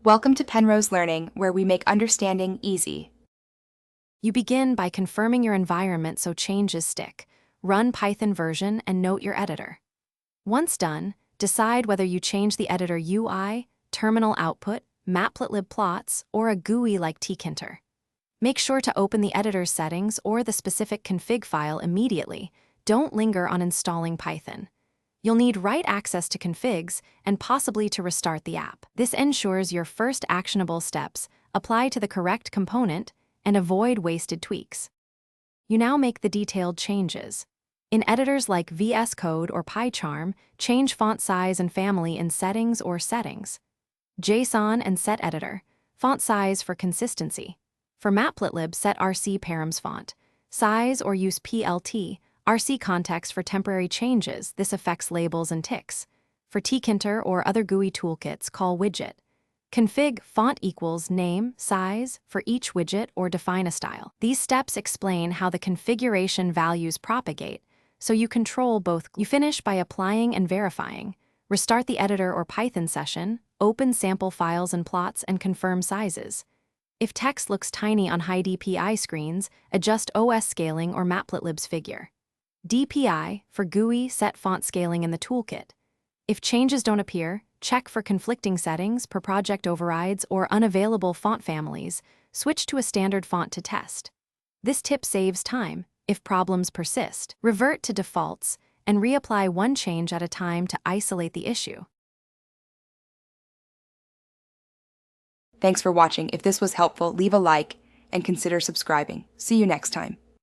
Welcome to Penrose Learning, where we make understanding easy. You begin by confirming your environment so changes stick. Run Python version and note your editor. Once done, decide whether you change the editor UI, terminal output, matplotlib plots, or a GUI like tkinter. Make sure to open the editor's settings or the specific config file immediately. Don't linger on installing Python. You'll need write access to configs and possibly to restart the app. This ensures your first actionable steps apply to the correct component and avoid wasted tweaks. You now make the detailed changes. In editors like VS Code or PyCharm, change font size and family in Settings or Settings. JSON and Set Editor, font size for consistency. For Matplotlib, set RC params font size or use PLT, RC context for temporary changes. This affects labels and ticks. For tkinter or other GUI toolkits, call widget. Config font equals name, size for each widget or define a style. These steps explain how the configuration values propagate, so you control both. You finish by applying and verifying. Restart the editor or Python session, open sample files and plots, and confirm sizes. If text looks tiny on high DPI screens, adjust OS scaling or Matplotlib's figure. DPI for GUI, set font scaling in the toolkit. If changes don't appear, check for conflicting settings, per project overrides, or unavailable font families. Switch to a standard font to test. This tip saves time. If problems persist, revert to defaults and reapply one change at a time to isolate the issue. Thanks for watching. If this was helpful, leave a like and consider subscribing. See you next time.